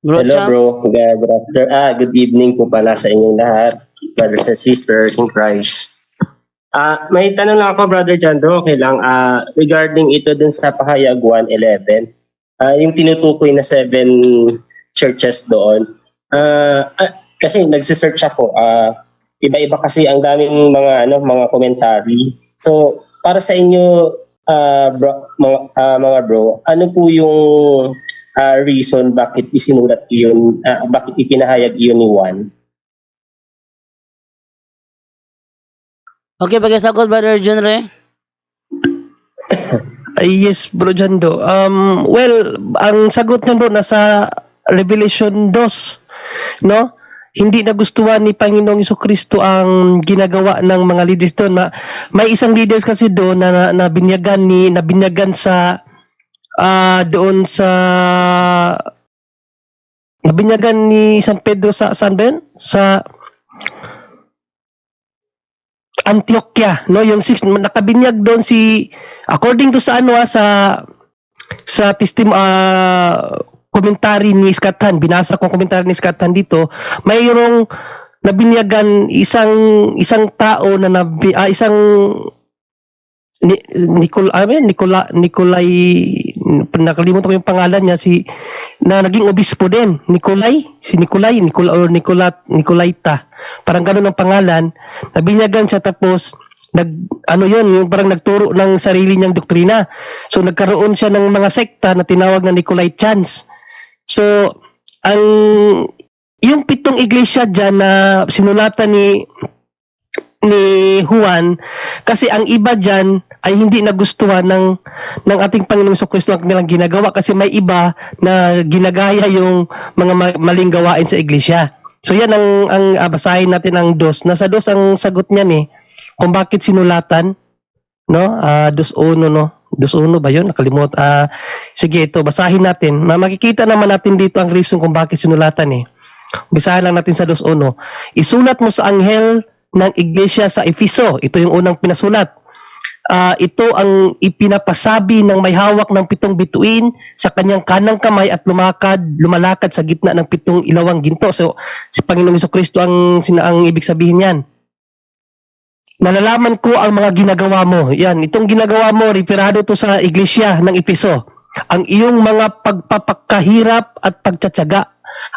Bro Hello Cham. bro, good evening po pala sa inyong lahat, brothers and sisters in Christ. May tanong lang ako, Brother Jando, okay lang. Regarding ito dun sa Pahayag 1:11, yung tinutukoy na 7 churches doon. Kasi nagsisearch ako, iba-iba kasi ang daming mga commentary. So, para sa inyo, mga bro, ano po yung reason bakit isinulat yun, bakit ipinahayag yun ni Juan? Okay, pagkasagot, Brother John Ray. Yes, Bro Jando. Well, ang sagot niya bro nasa Revelation 2, no? Hindi nagustuhan ni Panginoong Jesucristo ang ginagawa ng mga leaders doon. May isang leaders kasi doon na binyagan sa doon sa nabinyagan ni San Pedro sa San Ben sa Antioquia, no? Yung nakabinyag doon si according to sa komentary ni Skatan, binasa kong komentary ni Skatan dito, mayroong nabinyagan isang tao na isang Nikolay, nakalimutan ko yung pangalan niya, na naging obispo din, Nicolaita, parang gano'n ang pangalan. Nabinyagan siya tapos yung parang nagturo ng sarili niyang doktrina. So nagkaroon siya ng mga sekta na tinawag na Nicolaitans. So yung 7 iglesia diyan na sinulatan ni Juan, kasi ang iba diyan ay hindi nagustuhan ng ating Panginoong Jesucristo ang kanilang ginagawa, kasi may iba na ginagaya yung mga maling gawain sa iglesia. So yan ang basahin natin ang 2. Nasa 2 ang sagot niyan kung bakit sinulatan, no? 2:1, no? 2:1 ba 'yun? Nakalimut. Sige, ito basahin natin. Makikita naman natin dito ang reason kung bakit sinulatan. Basahin lang natin sa 2:1. Isulat mo sa anghel ng iglesia sa Efeso. Ito yung unang pinasulat. Ito ang ipinapasabi ng may hawak ng 7 bituin sa kanyang kanang kamay at lumalakad sa gitna ng 7 ilawang ginto. So, si Panginoong Jesucristo ang ibig sabihin niyan. Nalalaman ko ang mga ginagawa mo. Yan, itong ginagawa mo, referado to sa iglesia ng Efeso. Ang iyong mga pagpapakahirap at pagtsatsaga.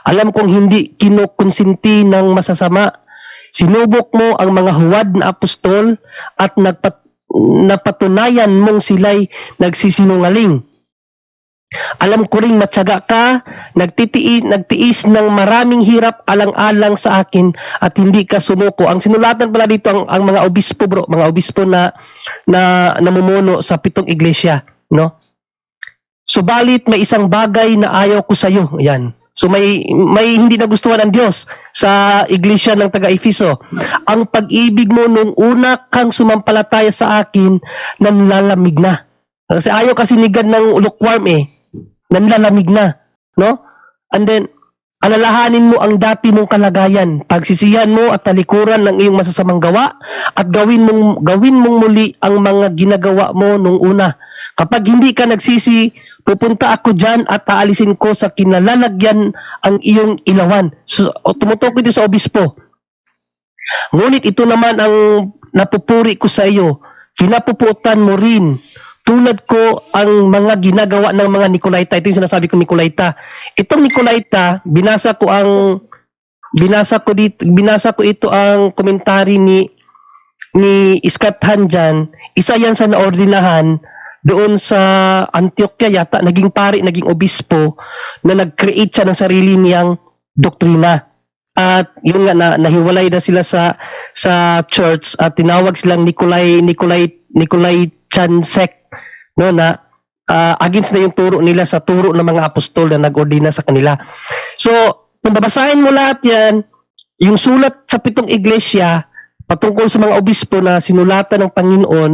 Alam kong hindi kinukonsinti ng masasama. Sinubok mo ang mga huwad na apostol at napatunayan mong sila'y nagsisinungaling. Alam ko ring matyaga ka, nagtiis ng maraming hirap alang-alang sa akin at hindi ka sumuko. Ang sinulatan pala dito ang mga obispo, bro, mga obispo na namumuno sa 7 iglesia, no? Subalit may isang bagay na ayaw ko sa iyo. Yan. So may hindi nagustuhan ng Diyos sa iglesia ng taga-Efeso. Ang pag-ibig mo nung una kang sumampalataya sa akin, nanlalamig na. Kasi ayaw kasi nigad ng lukewarm nanlalamig na, no? And then alalahanin mo ang dati mong kalagayan, pagsisihan mo at talikuran ng iyong masasamang gawa at gawin mong muli ang mga ginagawa mo nung una. Kapag hindi ka nagsisi, pupunta ako diyan at aalisin ko sa kinalalagyan ang iyong ilawan. So, tumutukoy dito sa obispo. Ngunit ito naman ang napupuri ko sa iyo, kinapuputan mo rin tulad ko ang mga ginagawa ng mga Nicolaita. Ito yung sinasabi ko, Nicolaita. Itong Nicolaita, binasa ko ito ang komentary ni Scott Hanjan. Isa yan sa naordinahan doon sa Antioquia yata, naging pari, naging obispo na nag-create siya ng sarili niyang doktrina. At yun nga, nahiwalay na sila sa church at tinawag silang Nicolaitans sect, no, na against na yung turo nila sa turo ng mga apostol na nag-ordina sa kanila. So, kung babasahin mo lahat yan, yung sulat sa 7 iglesia patungkol sa mga obispo na sinulatan ng Panginoon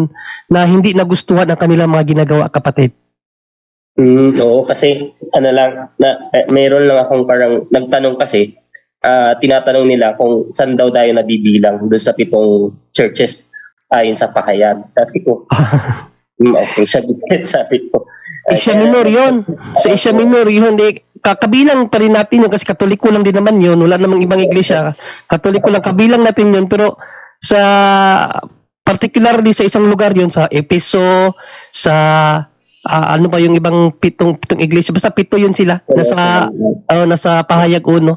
na hindi nagustuhan ang kanilang mga ginagawa, kapatid. Oo, kasi mayroon lang akong parang nagtanong kasi, tinatanong nila kung saan daw tayo nabibilang doon sa 7 churches ayon sa Pahayag. Sabi ko, okay, sabi ko. Asia Minor yun. Sa Asia Minor yun. kabilang pa rin natin yun kasi Katoliko lang din naman yun. Wala namang ibang iglesia. Katoliko lang, kabilang natin yun. Pero sa particularly sa isang lugar yun, sa Efeso, sa ano ba yung ibang pitong iglesia. Basta pito yun sila. Nasa pahayag 1.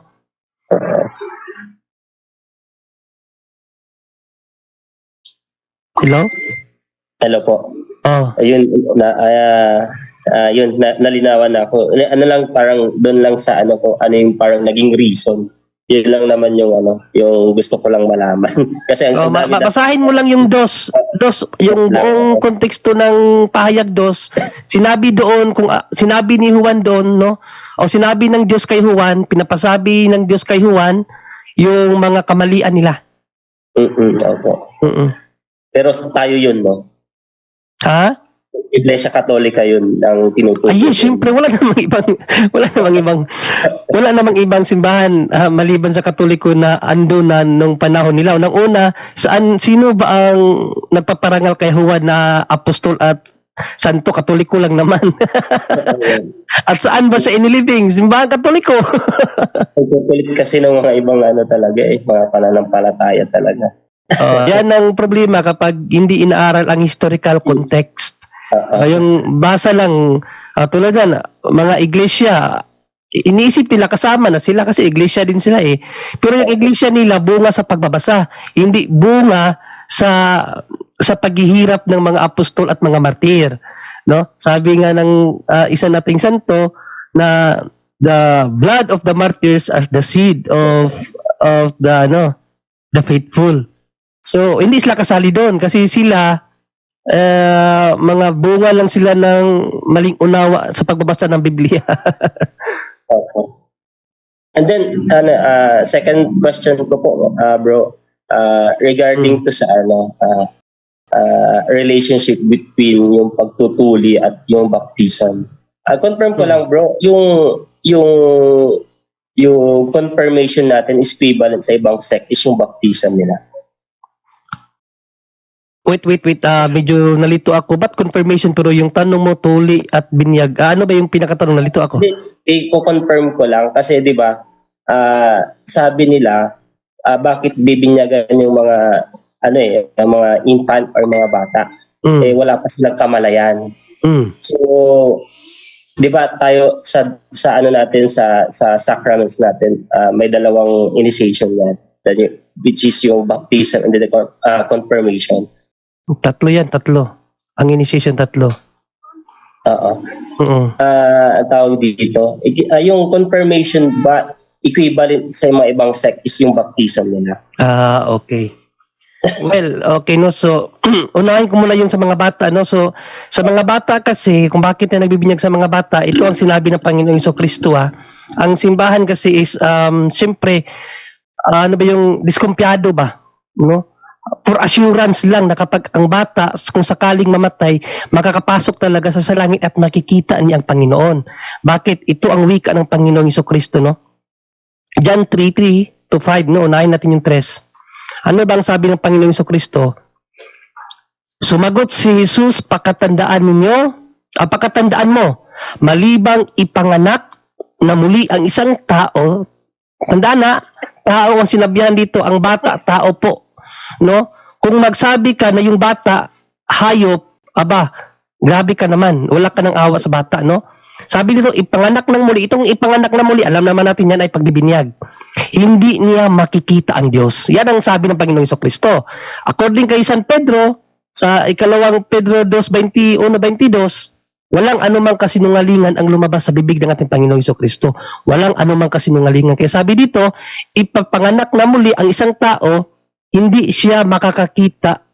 Hello? Hello po. Oh. Ayun, nalinawan na ako. Ano lang, parang doon lang sa ano ko, ano yung parang naging reason. Yun lang naman yung yung gusto ko lang malaman. Kasi ang dami na, Basahin mo lang yung dos, yung buong konteksto ng pahayag 2. Sinabi doon, sinabi ni Juan doon, no? O sinabi ng Diyos kay Juan, pinapasabi ng Diyos kay Juan, yung mga kamalian nila. Opo. Pero tayo yun, no? Ha? Iglesia Katolika yun ang tinutukoy. Ay, siyempre wala namang ibang simbahan maliban sa Katoliko na ando na nung panahon nila. Unang una, sino ba ang nagpaparangal kay Juan na apostol at santo? Katoliko lang naman. At saan ba siya inilibing? Simbahan Katoliko. Ang kukulit kasi ng mga ibang talaga mga pananampalataya talaga. Yan ang problema kapag hindi inaaral ang historical context. Yung basa lang tulad yan, mga iglesia, iniisip nila kasama na sila kasi iglesia din sila Pero yung iglesia nila bunga sa pagbabasa, hindi bunga sa paghihirap ng mga apostol at mga martir, no? Sabi nga ng isa nating santo na the blood of the martyrs are the seed of the faithful. So hindi sila kasali doon kasi sila mga bunga lang sila ng maling unawa sa pagbabasa ng Biblia. Okay. And then second question ko po, bro, regarding to sa relationship between yung pagtutuli at yung baptism. Confirm ko lang, bro, yung confirmation natin is equivalent sa ibang sect is yung baptism nila. Wait. Medyo nalito ako. Ba't confirmation pero yung tanong mo tuli at binyag? Ano ba yung pinakatanong? Nalito ako. I-confirm ko lang kasi 'di ba? Sabi nila bakit bibinyagan yung mga yung mga infant or mga bata? Wala pa silang kamalayan. So 'di ba tayo sa natin sa sacraments natin, may dalawang initiation yan, which is yung baptism and the confirmation. Tatlo. Ang initiation 3. Oo. Ang tawag dito, yung confirmation ba equivalent sa mga ibang sect is yung baptism nila? Okay. Well, okay, no. So, unahin ko muna yun sa mga bata, no. So, sa mga bata kasi, kung bakit na nagbibinyag sa mga bata, ito ang sinabi ng Panginoong Jesucristo. Ang simbahan kasi is, siyempre, ano ba yung diskumpiyado ba, no? For assurance lang na kapag ang bata, kung sakaling mamatay, makakapasok talaga sa langit at makikita niya ang Panginoon. Bakit? Ito ang wika ng Panginoong Jesucristo, no? John 3:3-5, no? Unahin natin yung 3. Ano ba ang sabi ng Panginoong Jesucristo? Sumagot si Jesus, pakatandaan mo, malibang ipanganak na muli ang isang tao, tandaan na, tao ang sinabihan dito, ang bata, tao po. No? Kung magsabi ka na yung bata hayop, grabe ka naman, wala ka ng awa sa bata, no? Sabi dito, ipanganak ng muli. Itong ipanganak na muli, alam naman natin yan ay pagbibinyag. Hindi niya makikita ang Diyos. Yan ang sabi ng Panginoong Jesucristo. According kay San Pedro, sa ikalawang Pedro 2:21-22, walang anumang kasinungalingan ang lumabas sa bibig ng ating Panginoong Jesucristo. Walang anumang kasinungalingan. Kaya sabi dito, ipapanganak na muli ang isang tao, hindi siya makakakita,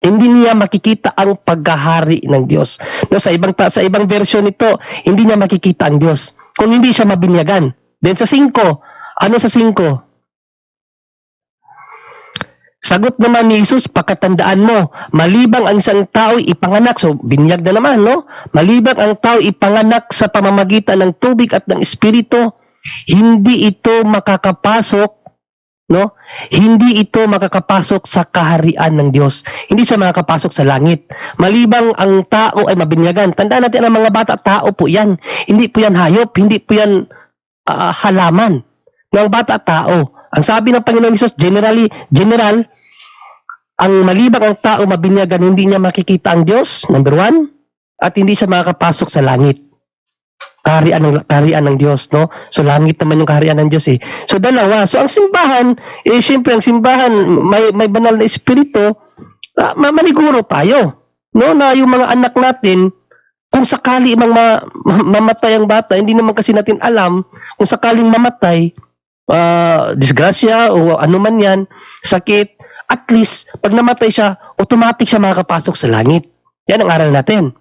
hindi niya makikita ang paghahari ng Diyos. No, sa ibang version nito, hindi niya makikita ang Diyos kung hindi siya mabinyagan. Then sa 5, ano sa 5? Sagot naman ni Jesus, pakatandaan mo, malibang ang isang tao ipanganak, so binyag na naman, no? Malibang ang tao ipanganak sa pamamagitan ng tubig at ng espiritu, hindi ito makakapasok no? Hindi ito makakapasok sa kaharian ng Diyos. Hindi siya makakapasok sa langit. Malibang ang tao ay mabinyagan. Tandaan natin ang mga bata, tao po yan. Hindi po yan hayop, hindi po yan halaman. No, ang bata, tao. Ang sabi ng Panginoon Hesus, general, ang malibang ang tao mabinyagan, hindi niya makikita ang Diyos, number 1, at hindi siya makakapasok sa langit. Kaharian ng Diyos, no? So langit naman yung kaharian ng Diyos eh. So dalawa. So ang simbahan, syempre ang simbahan may banal na espiritu, maniguro tayo. No, na yung mga anak natin kung sakali mamatay ang bata, hindi naman kasi natin alam kung sakaling mamatay, disgrasya o ano man yan, sakit, at least pag namatay siya, automatic siya makakapasok sa langit. Yan ang aral natin.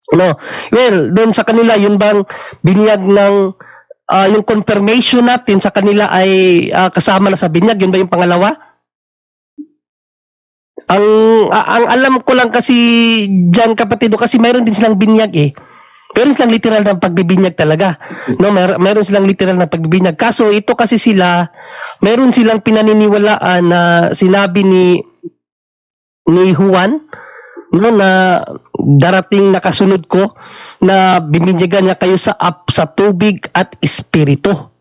No. Well, doon sa kanila, yun bang binyag ng yung confirmation natin sa kanila ay kasama na sa binyag? Yun ba yung pangalawa? Ang alam ko lang kasi diyan, kapatid, kasi mayroon din silang binyag eh. Meron silang literal na pagbibinyag talaga. No, meron silang literal na pagbibinyag. Kaso ito kasi sila, meron silang pinaniniwalaan na sinabi ni Juan, no, na darating na kasunod ko na biminyagan niya kayo sa tubig at espiritu.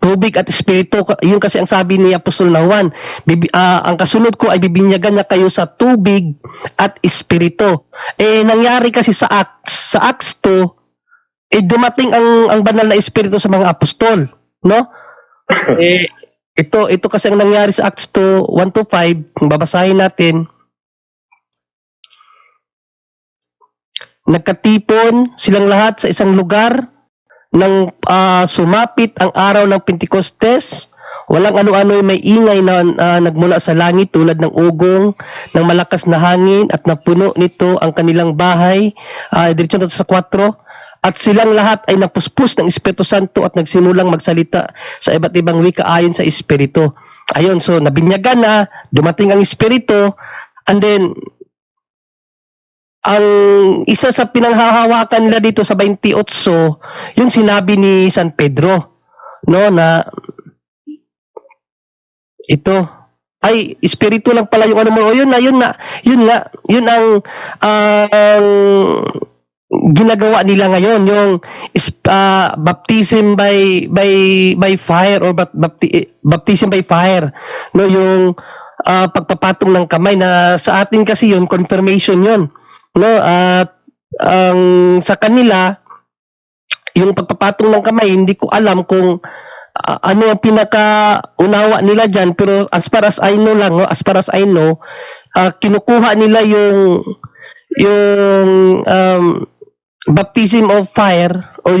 Tubig at espiritu, yun kasi ang sabi ni Apostol na Juan, ang kasunod ko ay bibinyagan niya kayo sa tubig at espiritu. Nangyari kasi sa Acts 2, dumating ang banal na espiritu sa mga apostol, no? Ito kasi ang nangyari sa Acts 2, 1-5, kung babasahin natin. Nagkatipon silang lahat sa isang lugar nang sumapit ang araw ng Pentecostes. Walang ano-ano may ingay na nagmula sa langit tulad ng ugong ng malakas na hangin at napuno nito ang kanilang bahay. Diretso na sa 4. At silang lahat ay napuspos ng Espiritu Santo at nagsimulang magsalita sa iba't ibang wika ayon sa Espiritu. Ayun, so nabinyagan na, dumating ang Espiritu, and then ang isa sa pinanghahawakan nila dito sa 28, yung sinabi ni San Pedro, no, na ito ay espiritu lang pala yung ano mo. Yun ang ginagawa nila ngayon, yung baptism by fire or baptism by fire, no, yung pagpapatong ng kamay, na sa atin kasi yun confirmation yun, no, at sa kanila yung pagpapatong ng kamay, hindi ko alam kung ano ang pinaka-unawa nila dyan, pero as far as I know lang, no, kinukuha nila yung baptism of fire o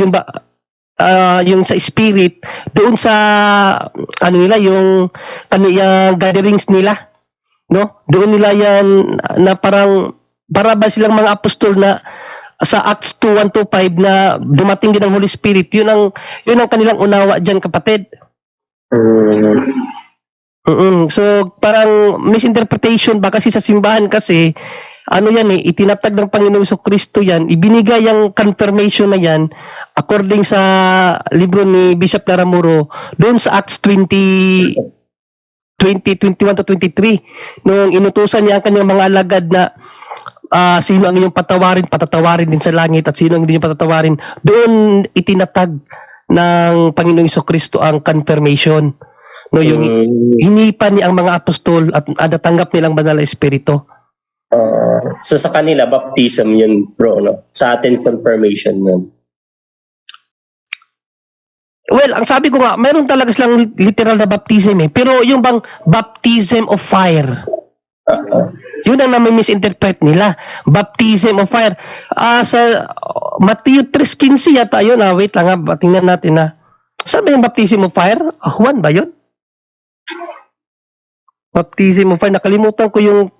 yung sa spirit doon sa ano nila, yung gatherings nila, no, doon nila yan na parang para ba silang mga apostol na sa Acts 2, 1-5 na dumating din ang Holy Spirit. Yun ang kanilang unawa dyan, kapatid. So parang misinterpretation ba kasi sa simbahan, kasi ano yan itinatag ng Panginoong Jesucristo yan, ibinigay yung confirmation na yan according sa libro ni Bishop Laramuro doon sa Acts 21-23, nung inutusan niya ang kanyang mga alagad na sino ang inyong patatawarin din sa langit, at sino ang hindi niyo patatawarin, doon itinatag ng Panginoong Jesucristo ang confirmation, no, yung hinipan niya ang mga apostol at natanggap nilang banal na espiritu. So sa kanila baptism yun, bro, no? Sa atin confirmation yun. Well, ang sabi ko nga, mayroon talaga silang literal na baptism pero yung bang baptism of fire, yun ang nami-misinterpret nila. Baptism of fire. Sa Matthew 3:15 yata yun. Wait lang tingnan natin na. Sabi yung baptism of fire? Juan ba yun? Baptism of fire. Nakalimutan ko yung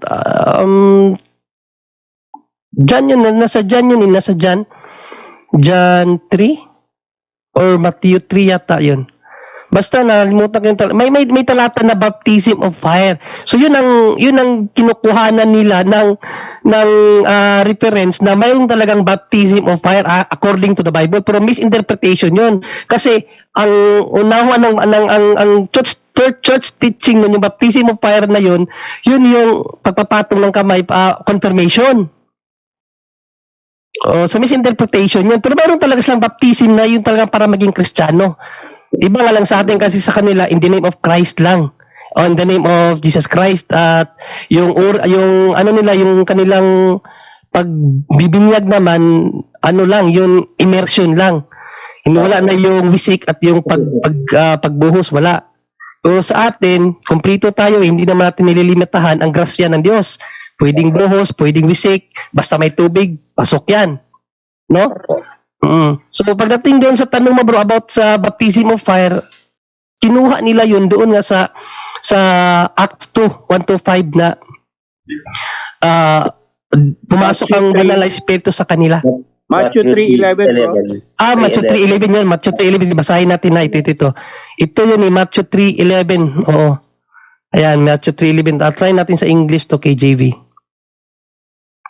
John yun. Nasa John yun. Nasa John 3 or Matthew 3 yata yun. Basta nalimutan ko yung may talata na baptism of fire. So yun ang kinukuhanan nila ng reference na mayroong talagang baptism of fire according to the Bible, pero misinterpretation yun. Kasi ang unawa ang church teaching nun, yung baptism of fire na yun yung pagpapatong ng kamay, confirmation. So misinterpretation yun. Pero mayroon talaga silang baptism na yun talaga para maging Kristiyano. Iba nga lang sa atin kasi sa kanila, in the name of Christ lang. O in the name of Jesus Christ. At yung kanilang pagbibinyag naman, yung immersion lang. Wala na yung wisik at yung pagbuhos, wala. So sa atin, kumplito tayo, hindi naman natin nililimitahan ang grasya ng Diyos. Pwedeng buhos, pwedeng wisik, basta may tubig, pasok yan. No? So pagdating doon sa tanong mo bro about sa baptism of fire, kinuha nila yun doon nga sa Acts 2, 1-5 na pumasok ang banal na espiritu sa kanila. Matthew 3:11 bro. Matthew 3:11 yan. Matthew 3:11, basahin natin na ito. Ito yun Matthew 3:11. Oo. Ayan, Matthew 3:11. Try natin sa English to KJV.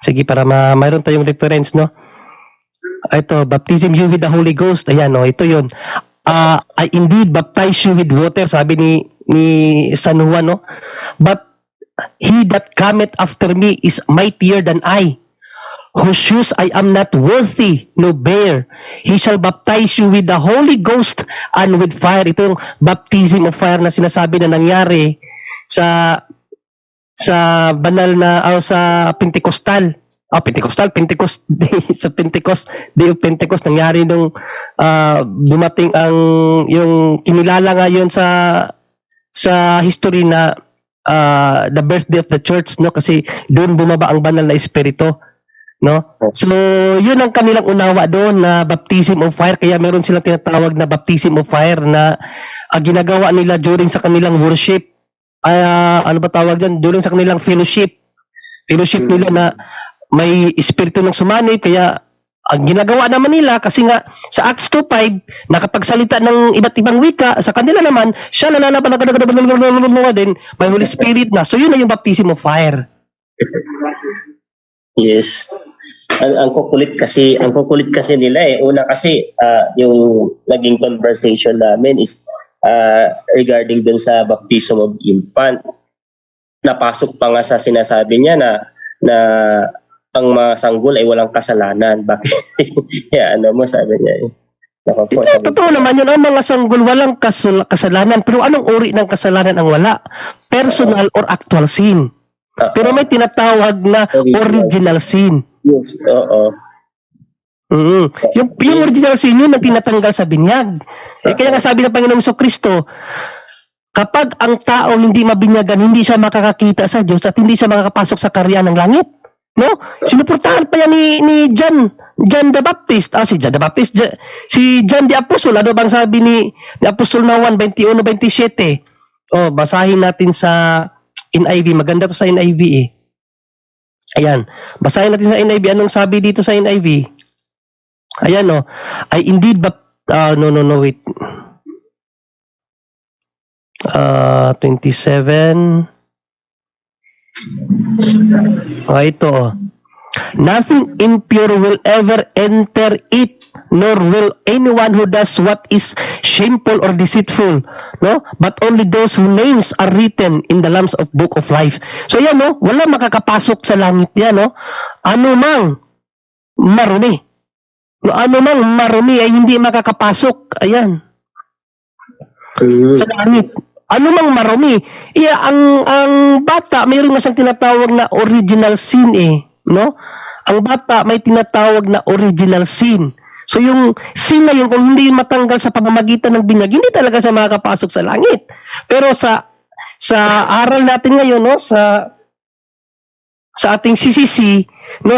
Sige, para mayroon tayong reference, no? Ito, baptism you with the Holy Ghost. Ayan, ito yun. I indeed baptize you with water, sabi ni San Juan, no? But he that cometh after me is mightier than I, whose shoes I am not worthy no bear. He shall baptize you with the Holy Ghost and with fire. Ito yung baptism of fire na sinasabi na nangyari sa banal na sa Pentecostal. Pentecost Day, sa Day of Pentecost, nangyari nung dumating yung kinilala nga yun sa history na the birthday of the church, no? Kasi doon bumaba ang banal na espiritu, no? So, yun ang kanilang unawa doon na baptism of fire, kaya meron silang tinatawag na baptism of fire na ginagawa nila during sa kanilang worship. Ano ba tawag dyan? During sa kanilang fellowship nila na may espiritu ng sumanib, kaya ang ginagawa naman nila, kasi nga sa Acts 2:5 nakapagsalita ng iba't ibang wika, sa kanila naman siya din may Holy Spirit na. So yun na yung baptism of fire. Yes. Ang kukulit kasi nila una kasi yung naging conversation namin is regarding dun sa baptism of infant. Napasok pa nga sa sinasabi niya na ang mga sanggol ay walang kasalanan. Bakit? Yeah, sabi niya. Totoo naman yun, ang mga sanggol walang kasalanan, pero anong uri ng kasalanan ang wala? Personal or actual sin. Pero may tinatawag na original sin. Yes, oo. Yung original sin yun ang tinatanggal sa binyag. Kaya nga sabi ng Panginoong Jesucristo, kapag ang tao hindi mabinyagan, hindi siya makakakita sa Diyos at hindi siya makakapasok sa karya ng langit. No? Sinuportahan pa yan ni John the Baptist. Si John the Baptist, si John the Apostle. Ano bang sabi ni Apostol na 1:21-27? Basahin natin sa NIV. Maganda to sa NIV eh. Ayan. Basahin natin sa NIV. Anong sabi dito sa NIV? Ayan I indeed wait. 27. Ito. Nothing impure will ever enter it, nor will anyone who does what is shameful or deceitful, no? But only those whose names are written in the Lamb's Book of Life. So yan, wala makakapasok sa langit yan, Ano mang marumi. Ano mang marumi ay hindi makakapasok. Ayan. Sa langit. Ano mang marumi. Ang bata, mayroon nga siyang tinatawag na original sin no? Ang bata may tinatawag na original sin. So yung sin na yun, kung hindi matanggal sa pamamagitan ng binyag, hindi talaga siya makakapasok sa langit. Pero sa aral natin ngayon, sa ating CCC,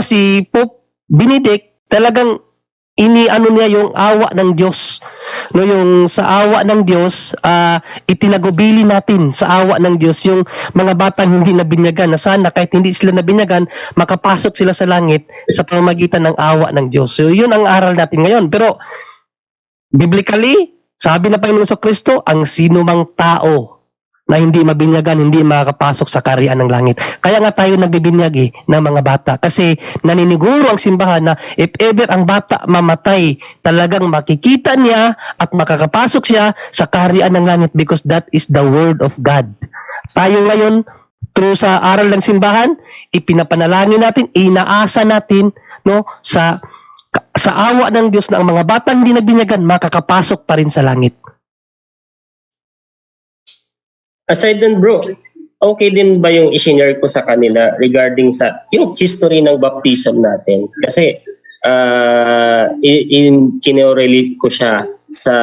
si Pope Benedict, talagang niya yung awa ng Diyos. Yung sa awa ng Diyos, itinagubili natin sa awa ng Diyos yung mga batang hindi nabinyagan, na sana kahit hindi sila nabinyagan, makapasok sila sa langit sa pamamagitan ng awa ng Diyos. So yun ang aral natin ngayon. Pero biblically, Sabi na Panginoon sa Kristo, ang sinumang tao na hindi mabinyagan, hindi makakapasok sa kaharian ng langit. Kaya nga tayo nagbibinyag ng mga bata. Kasi naniniguro ang simbahan na if ever ang bata mamatay, talagang makikita niya at makakapasok siya sa kaharian ng langit because that is the word of God. Tayo ngayon, through sa aral ng simbahan, ipinapanalangin natin, inaasa natin no sa awa ng Diyos na ang mga batang hindi nagbinyagan makakapasok pa rin sa langit. Aside dun bro, okay din ba yung isinare ko sa kanila regarding sa yung history ng baptism natin? Kasi kinorelate ko siya sa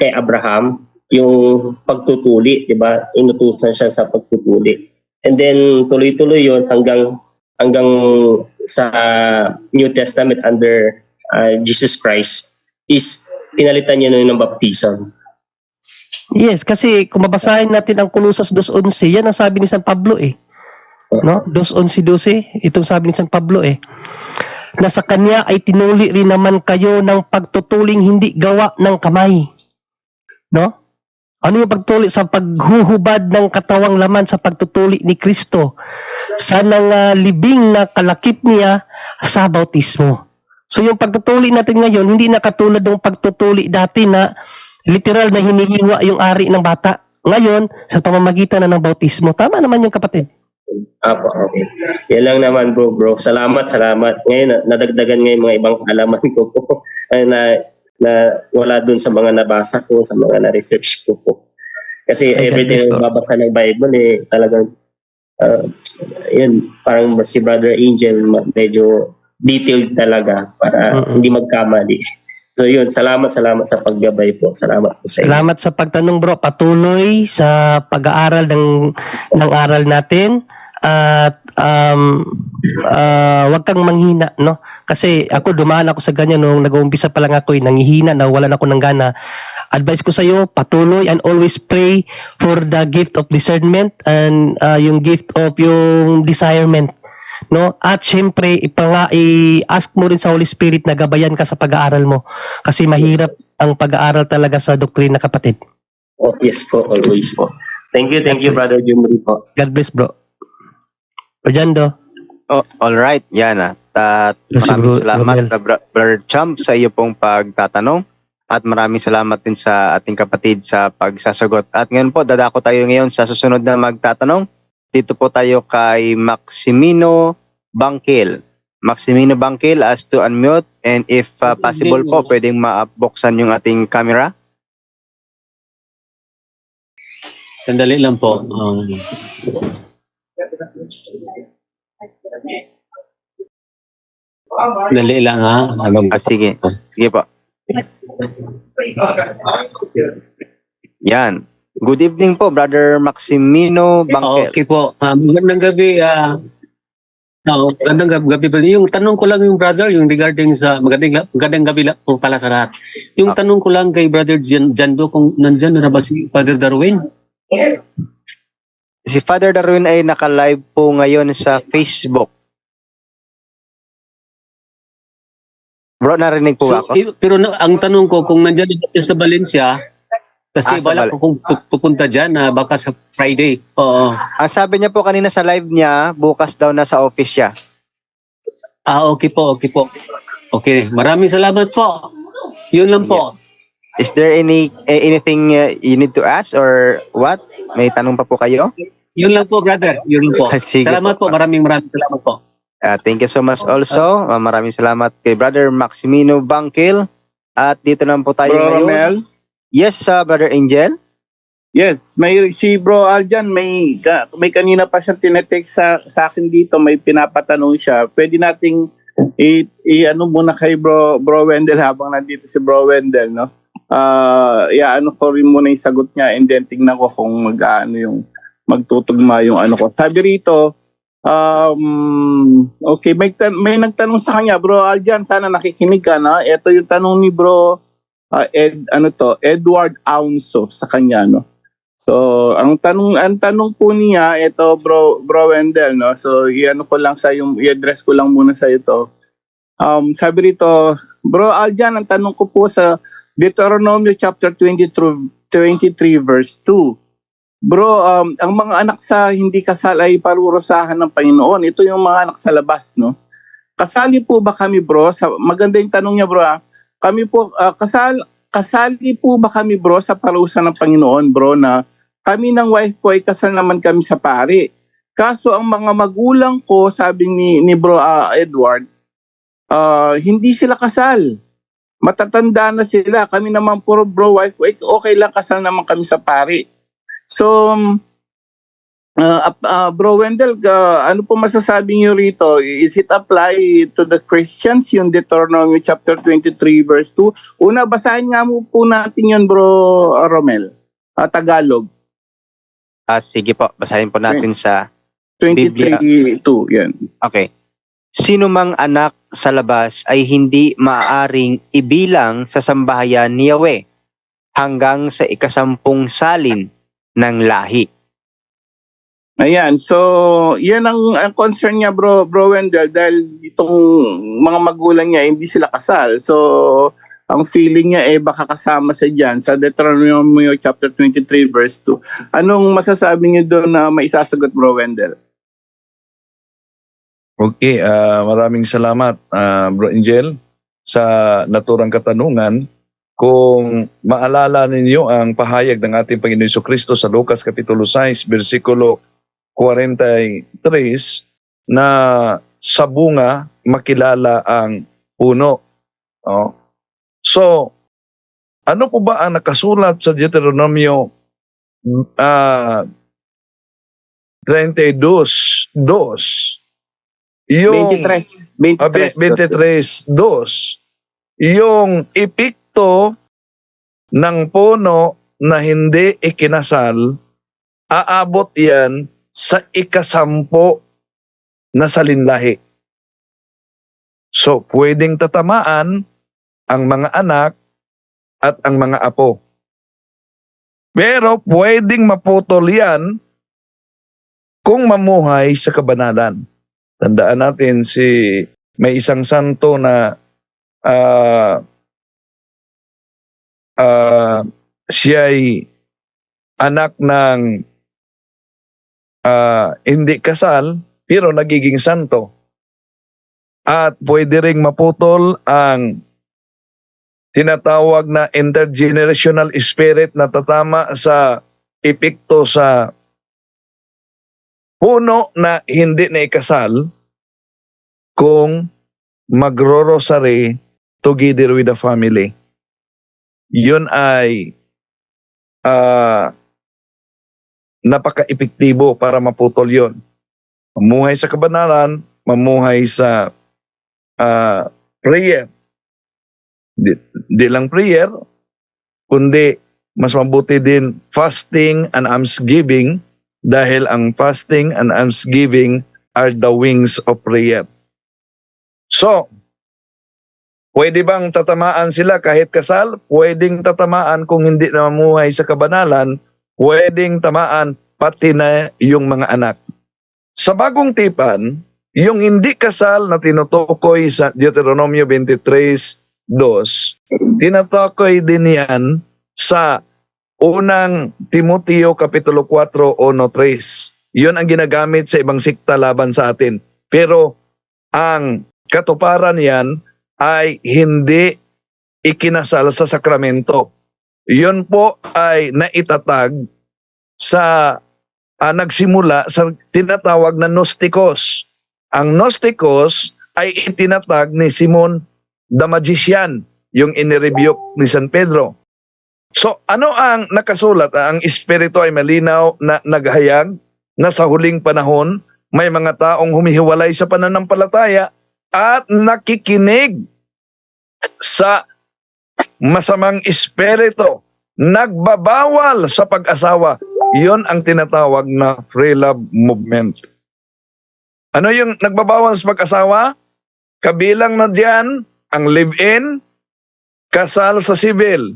kay Abraham, yung pagtutuli, di ba? Inutusan siya sa pagtutuli. And then tuloy-tuloy yon hanggang sa New Testament under Jesus Christ is pinalitan niya ng baptism. Yes, kasi kung mabasahin natin ang Colossus 2:11, yan ang sabi ni San Pablo No? 2:11, itong sabi ni San Pablo na sa kanya ay tinuli rin naman kayo ng pagtutuling hindi gawa ng kamay. No? Ano yung pagtuli? Sa paghuhubad ng katawang laman sa pagtutuli ni Kristo sa libing na kalakip niya sa bautismo. So yung pagtutuli natin ngayon, hindi na katulad ng pagtutuli dati na literal na hinihiwa yung ari ng bata. Ngayon, sa pamamagitan na ng bautismo. Tama naman yung kapatid. Apo, okay. Yan lang naman bro. Salamat. Ngayon, nadagdagan ngayon mga ibang alaman ko po na wala dun sa mga nabasa ko, sa mga na-research ko po. Kasi everyday na babasa ng Bible, talagang, yun, parang si Brother Angel, medyo detailed talaga para hindi magkamali. So yun, salamat sa paggabay po. Salamat po sa inyo. Salamat sa pagtanong bro. Patuloy sa pag-aaral ng aral natin at wag kang manghina, no? Kasi ako dumaan ako sa ganyan nung nag-uumpisa pa lang ako, nangihina, nawalan ako ng gana. Advice ko sa iyo, patuloy and always pray for the gift of discernment and yung gift of yung desirement. No? At syempre, i-ask mo rin sa Holy Spirit na gabayan ka sa pag-aaral mo. Kasi mahirap ang pag-aaral talaga sa doktrina, kapatid. Oh, yes po, always po. Thank you, Brother Jumri po. God bless, bro. Pajando. Oh, all right. Yan At maraming salamat, Brother Champ, sa iyo pong pagtatanong. At maraming salamat din sa ating kapatid sa pagsasagot. At ngayon po, dadako tayo ngayon sa susunod na magtatanong. Dito po tayo kay Maximino Bangkil. Maximino Bangkil, ask to unmute, and if possible po, pwedeng ma-buksan yung ating camera. Sandali lang po. Dali lang ha. Sige. Sige po. Yan. Good evening po, Brother Maximino Bangkil. Okay po. Magandang gabi. Magandang gabi ba? Yung tanong ko lang yung brother, yung regarding sa magandang gabi lang po pala sa lahat. Yung tanong ko lang kay Brother Jando, kung nandyan na ba si Father Darwin? Si Father Darwin ay naka-live po ngayon sa Facebook. Bro, narinig po ako? Pero ang tanong ko, kung nandyan na siya sa Valencia, kasi bala ko kung pupunta dyan, baka sa Friday. Oo. Ang sabi niya po kanina sa live niya, bukas daw nasa office siya. Okay po. Okay, maraming salamat po. Yun lang po. Is there anything you need to ask or what? May tanong pa po kayo? Yun lang po, brother. Yun lang po. Sige Salamat po. Maraming salamat po. Thank you so much also. Maraming salamat kay Brother Maximino Bangkil. At dito naman po tayo Bro ngayon. Romel? Yes, Brother Angel. Yes, si Bro Aljan may kanina pa siyang tinetext sa akin dito, may pinapatanong siya. Pwede nating ano muna kay Bro Wendell habang nandito si Bro Wendell, no? Ano ko rin muna yung sagot niya, and then tingnan ko kung yung magtutugma yung ano ko. Sabi rito, okay, may nagtanong sa kanya, Bro Aljan, sana nakikinig ka na. Ito yung tanong ni Bro Edward Aunso sa kanya, no. So, ang tanong po niya, ito Bro Wendell, no. So, i-address ko lang muna sa ito. Sabi rito, Bro Aljan, ang tanong ko po sa Deuteronomy chapter 20 through 23 verse 2. Bro, ang mga anak sa hindi kasal ay parurusahan ng Panginoon. Ito yung mga anak sa labas, no? Kasali po ba kami, bro? Maganda yung tanong niya, bro. Kami po, kasali po ba kami, bro, sa parusa ng Panginoon, bro, na kami ng wife ko ay kasal naman kami sa pari. Kaso ang mga magulang ko, sabi ni Bro Edward, hindi sila kasal. Matatanda na sila. Kami naman puro bro, wife, okay lang, kasal naman kami sa pari. So, Bro Wendell, ano po masasabi niyo rito? Is it apply to the Christians, yung Deuteronomy chapter 23 verse 2? Una, basahin nga mo po natin yun, Bro Romel. Tagalog. Sige po, basahin po natin sa 23:2, yan. Okay. Sino mang anak sa labas ay hindi maaaring ibilang sa sambahayan ni Yahweh hanggang sa ikasampung salin ng lahi. Ayan, so yan ang concern niya, Bro Wendell, dahil itong mga magulang niya hindi sila kasal. So ang feeling niya baka kasama sa diyan sa Deuteronomy chapter 23 verse 2. Anong masasabi niyo doon na maisasagot, Bro Wendell? Okay, maraming salamat, Bro Angel, sa naturang katanungan. Kung maalala ninyo ang pahayag ng ating Panginoon Jesucristo sa Lucas Kapitulo 6, versikulo 43, na sa bunga makilala ang puno. Oh. So, ano po ba ang nakasulat sa Deuteronomio 32:2? Yung 23. 23:2. Yung epekto ng puno na hindi ikinasal, aabot yan sa ikasampo na salinlahi. So, pwedeng tatamaan ang mga anak at ang mga apo. Pero pwedeng maputol yan kung mamuhay sa kabanalan. Tandaan natin may isang santo na siya'y anak ng hindi kasal pero nagiging santo. At pwede ring maputol ang tinatawag na intergenerational spirit na tatama sa epekto sa puno na hindi na ikasal kung magro-rosary together with the family. Yun ay napaka-epektibo para maputol yun. Mamuhay sa kabanalan, mamuhay sa prayer. Di lang prayer, kundi mas mabuti din fasting and almsgiving, dahil ang fasting and almsgiving are the wings of prayer. So, pwede bang tatamaan sila kahit kasal? Pwedeng tatamaan kung hindi na mamuhay sa kabanalan. Pwedeng tamaan pati na yung mga anak. Sa bagong tipan, yung hindi kasal na tinutukoy sa Deuteronomio 23:2, tinutukoy din yan sa unang Timoteo Kapitulo 4:1-3. Yun ang ginagamit sa ibang sikta laban sa atin. Pero ang katuparan yan ay hindi ikinasal sa sakramento. Yun po ay naitatag sa nagsimula sa tinatawag na Gnosticos. Ang Gnosticos ay itinatag ni Simon the Magician, yung inirebuke ni San Pedro. So ano ang nakasulat? Ang Espiritu ay malinaw na naghayag na sa huling panahon may mga taong humihiwalay sa pananampalataya at nakikinig sa masamang espiritu, nagbabawal sa pag-asawa. Yon ang tinatawag na free love movement. Ano yung nagbabawal sa pag-asawa? Kabilang na diyan ang live-in, kasal sa civil.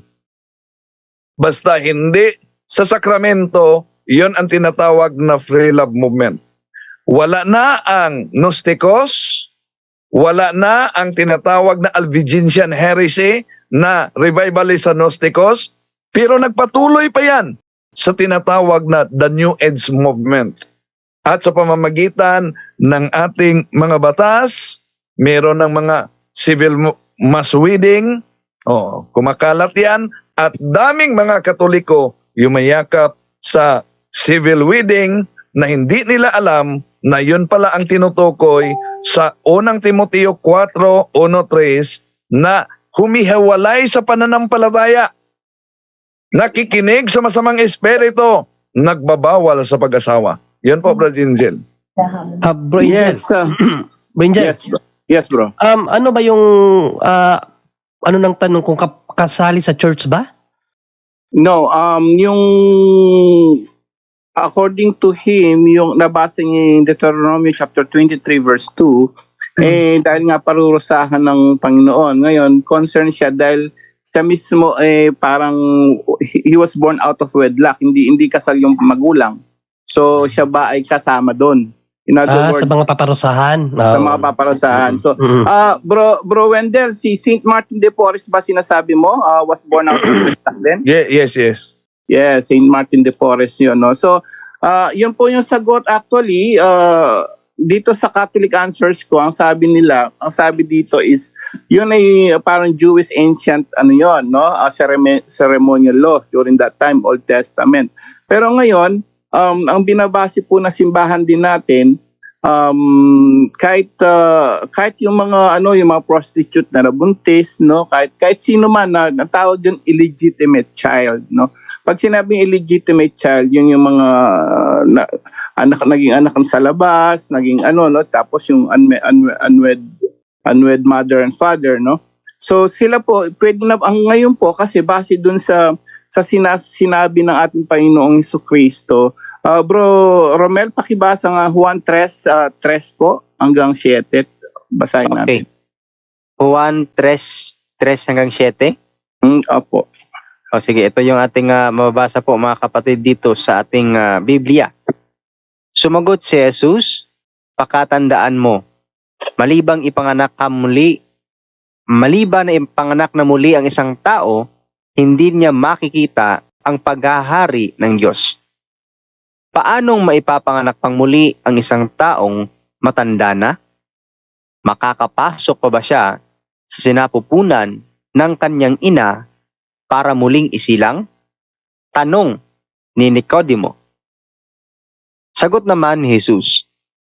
Basta hindi sa sakramento, yon ang tinatawag na free love movement. Wala na ang Gnosticos, Wala na ang tinatawag na Albigensian heresy na revivalist sa Gnosticos, pero nagpatuloy pa yan sa tinatawag na the New Age movement. At sa pamamagitan ng ating mga batas, meron ng mga civil mass wedding, kumakalat yan, at daming mga Katoliko yumayakap sa civil wedding na hindi nila alam na yun pala ang tinutukoy sa unang Timoteo 4:1-3 na humihiwalay sa pananampalataya, nakikinig sa masamang espiritu, nagbabawal sa pag-asawa. Yun po, Brother Jinjel. Bro Angel, Yes, Bro Angel, yes, bro. Yes, bro. ano ba yung ano nang tanong kung kasali sa church ba? No, yung according to him, yung nabasa niya yung Deuteronomy chapter 23 verse 2, dahil nga parurusahan ng Panginoon. Ngayon, concerned siya dahil siya mismo parang he was born out of wedlock, hindi kasal yung magulang. So siya ba ay kasama doon? In other words, Sa mga paparusahan. sa mga paparusahan. So, Bro Wendell, si Saint Martin de Porres ba sinasabi mo was born out of wedlock din? Yes. Yeah, Saint Martin de Porres yun, no? So, yun po yung sagot actually, dito sa Catholic Answers ko, ang sabi dito is, yun ay parang Jewish ancient, yun, no? Ceremonial law during that time, Old Testament. Pero ngayon, ang binabase po na simbahan din natin, kahit yung mga yung mga prostitute na nabuntis, no, kahit sino man na tawag yung illegitimate child, no. Pag sinabing illegitimate child, yung mga naging anak sa labas, naging no, tapos yung unwed mother and father, no. So sila po pwede na ngayon po kasi base dun sa sinabi ng ating Panginoong Jesucristo. Bro Romel, pakibasa nga Juan 3 po hanggang 7. Basahin natin. Okay. Juan 3 hanggang 7. Opo. O sige, ito yung ating mababasa po mga kapatid dito sa ating Biblia. Sumagot si Jesus, pakatandaan mo, maliban na ipanganak na muli ang isang tao, hindi niya makikita ang paghahari ng Diyos. Paanong maipapanganak pang muli ang isang taong matanda na? Makakapasok pa ba siya sa sinapupunan ng kanyang ina para muling isilang? Tanong ni Nicodemo. Sagot naman ni Jesus,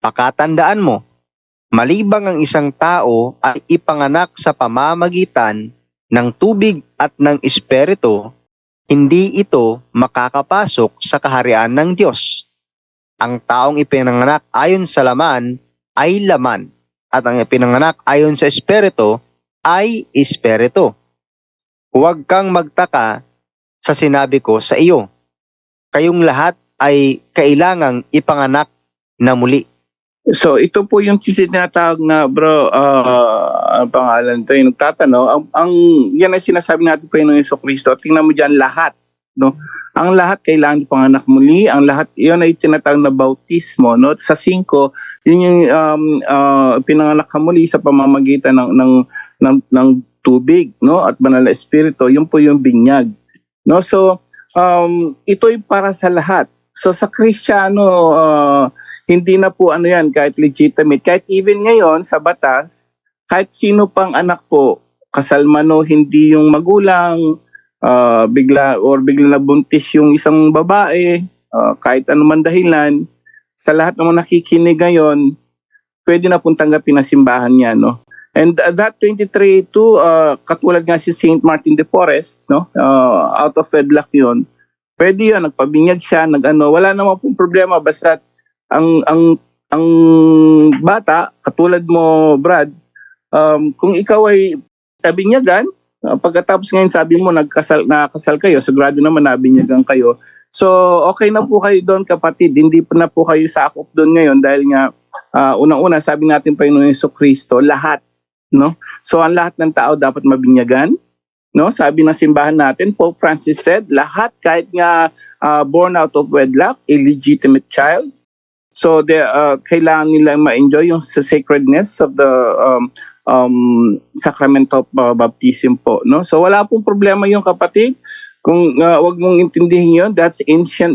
pakatandaan mo, malibang ang isang tao ay ipanganak sa pamamagitan ng tubig at ng espiritu, hindi ito makakapasok sa kaharian ng Diyos. Ang taong ipinanganak ayon sa laman ay laman, at ang ipinanganak ayon sa espiritu ay espiritu. Huwag kang magtaka sa sinabi ko sa iyo. Kayong lahat ay kailangang ipanganak na muli. So ito po yung tinatawag na ang pangalan to yung nagtatanong, ang yan ay sinasabi natin po yung Jesucristo. Tingnan mo diyan lahat, no? Ang lahat kailangan ipanganak muli, ang lahat yun ay tinatawag na bautismo, no? Sa 5, yun yung pinanganak ka muli sa pamamagitan ng tubig, no? At banal na espiritu, yun po yung binyag, no? So ito'y para sa lahat. So sa Kristiyano, hindi na po yan kahit legitimate. Kahit even ngayon sa batas, kahit sino pang anak po, kasal man o hindi yung magulang, bigla nabuntis yung isang babae, kahit anuman dahilan, sa lahat ng mga nakikinig ngayon, pwede na pong tanggapin na simbahan niya, no? And that 23 too, katulad nga si Saint Martin de Porres, no? Out of wedlock yun. Pwede yun, nagpabinyag siya, wala naman pong problema, basta ang bata, katulad mo, Brad, kung ikaw ay nabinyagan, pagkatapos ngayon sabi mo nakasal kayo, sigurado naman nabinyagan kayo. So okay na po kayo doon, kapatid. Hindi pa na po kayo sakop doon ngayon dahil nga unang-una sabi natin Panginoon Jesucristo, lahat, no? So ang lahat ng tao dapat mabinyagan. No, sabi ng simbahan natin, Pope Francis said, lahat kahit nga born out of wedlock, illegitimate child, So kailangan nila ma-enjoy yung sacredness of the sacrament of baptism po, no? So wala pong problema yung kapatid. Kung wag mong intindihin yun, that's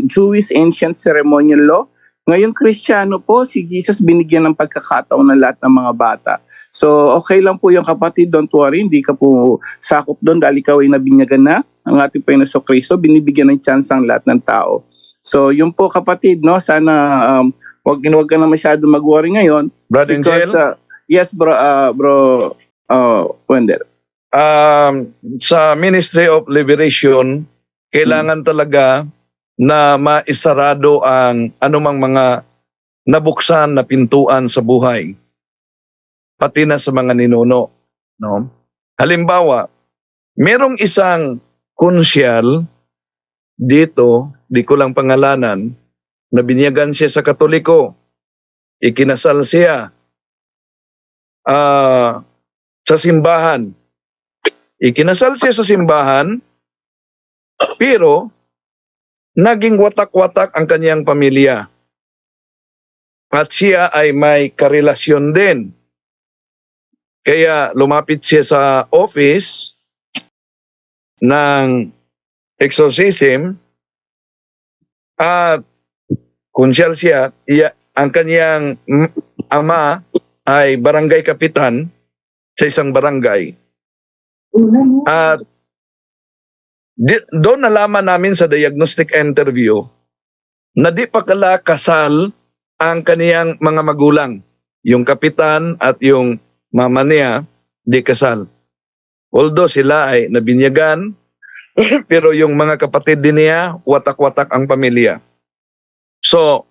Jewish ancient ceremonial law. Ngayon, Kristiyano po, si Jesus binigyan ng pagkakataon ng lahat ng mga bata. So, okay lang po yung kapatid, don't worry, hindi ka po sakop doon dahil ikaw ay nabinyagan na. Ang ating Panginoon Kristo, binibigyan ng chance ang lahat ng tao. So, yun po kapatid, no? Sana wag ka na masyado mag-worry ngayon. Brother Because, Angel, yes, bro Wendell. sa Ministry of Liberation, kailangan talaga na maisarado ang anumang mga nabuksan na pintuan sa buhay, pati na sa mga ninuno. No? Halimbawa, merong isang konsyal dito, di ko lang pangalanan, na binyagan siya sa Katoliko. Ikinasal siya sa simbahan. Ikinasal siya sa simbahan, pero naging watak-watak ang kanyang pamilya. At siya ay may karelasyon din. Kaya lumapit siya sa office ng exorcism at konsyal siya, ang kanyang ama ay barangay kapitan sa isang barangay. At doon nalaman namin sa diagnostic interview na di pa kala kasal ang kaniyang mga magulang. Yung kapitan at yung mama niya, di kasal. Although sila ay nabinyagan, pero yung mga kapatid din niya, watak-watak ang pamilya. So,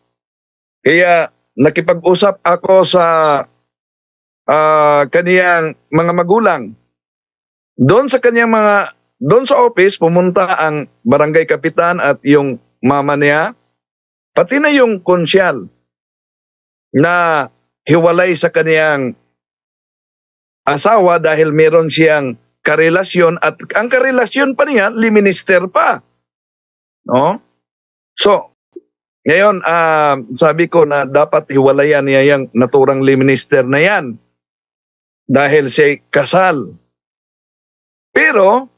kaya nakipag-usap ako sa kaniyang mga magulang. Doon sa office, pumunta ang barangay kapitan at yung mama niya, pati na yung konsyal na hiwalay sa kaniyang asawa dahil meron siyang karelasyon at ang karelasyon pa niya, liminister pa. No? So, ngayon, sabi ko na dapat hiwalayan niya yung naturang liminister na yan dahil siya kasal. Pero,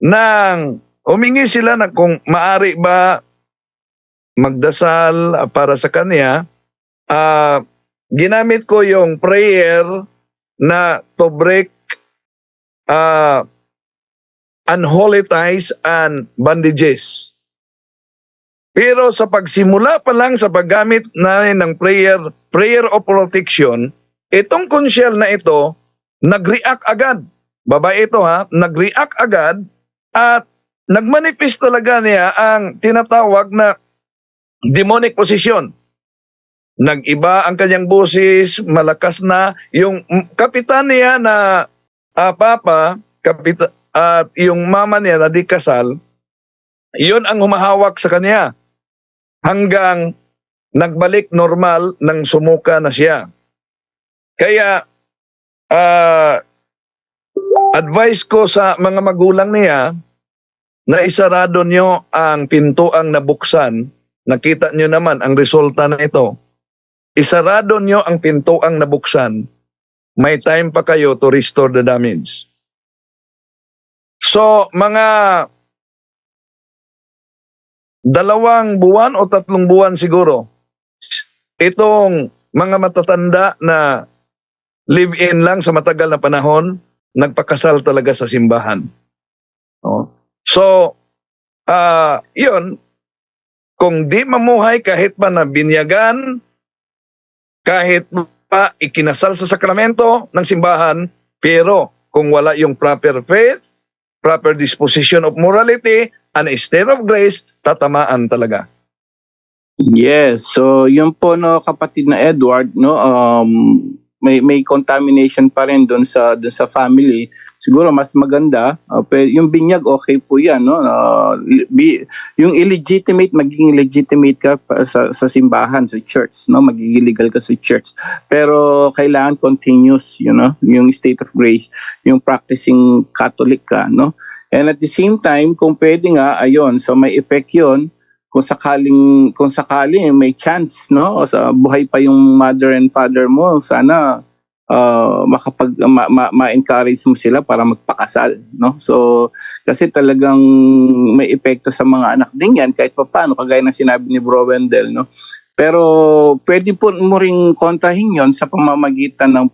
nang humingi sila na kung maari ba magdasal para sa kanya, ginamit ko yung prayer na to break unholy ties and bandages. Pero sa pagsimula pa lang sa paggamit namin ng prayer of protection, itong konsyel na ito, nag-react agad. Babae ito nag-react agad at nagmanifest talaga niya ang tinatawag na demonic possession. Nag-iba ang kanyang boses, malakas na. Yung kapitan niya na at yung mama niya na di kasal, yun ang humahawak sa kanya. Hanggang nagbalik normal nang sumuka na siya. Kaya, advice ko sa mga magulang niya na isarado nyo ang pintuang nabuksan. Nakita nyo naman ang resulta na ito. Isarado nyo ang pintuang nabuksan. May time pa kayo to restore the damage. So, mga 2 buwan o 3 buwan siguro, itong mga matatanda na live-in lang sa matagal na panahon, nagpakasal talaga sa simbahan. So, yun, kung di mamuhay kahit pa na binyagan, kahit pa ikinasal sa sakramento ng simbahan, pero kung wala yung proper faith, proper disposition of morality, and a state of grace, tatamaan talaga. Yes, so yun po no kapatid na Edward, no, may contamination pa rin doon sa family. Siguro mas maganda, yung binyag okay po 'yan, no. Yung illegitimate magiging legitimate ka sa simbahan, sa church, no, magiging legal ka sa church. Pero kailangan continuous, yung state of grace, yung practicing Catholic ka, no. And at the same time, kung pwede nga, ayun, so may effect 'yon. kung sakaling may chance, no, sa buhay pa yung mother and father mo, sana ma-encourage mo sila para magpakasal, no? So kasi talagang may epekto sa mga anak din yan kahit papaano, kagaya ng sinabi ni Bro Wendell, no? Pero pwede po mo ring kontrahin yon sa pamamagitan ng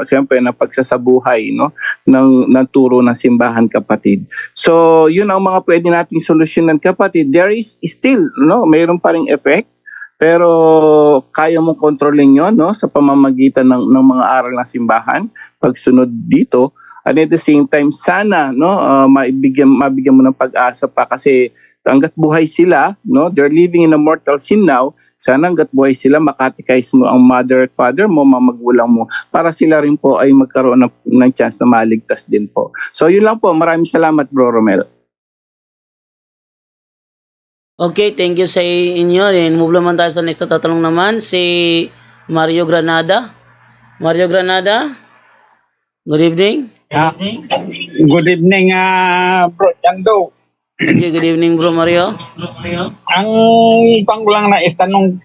siyempre ng pagsasabuhay, no, ng turo ng simbahan, kapatid. So yun ang mga pwede nating solusyonan, kapatid. There is still, no, mayroon pa ring effect, pero kaya mong kontrolin yon, no, sa pamamagitan ng mga aral ng simbahan, pagsunod dito. And at the same time, sana, no, mabigyan mo ng pag-asa pa, kasi hangga't buhay sila, no, they're living in a mortal sin now. Sana hangga't buhay sila, makatikais mo ang mother at father mo, mga magulang mo, para sila rin po ay magkaroon ng chance na maligtas din po. So yun lang po. Maraming salamat, Bro Romel. Okay, thank you sa inyo. And move naman tayo sa next na tatanong naman, si Mario Granada. Mario Granada, good evening. Good evening, Bro Chando. Okay, good evening, Bro Mario. Ang pang ko lang na itanong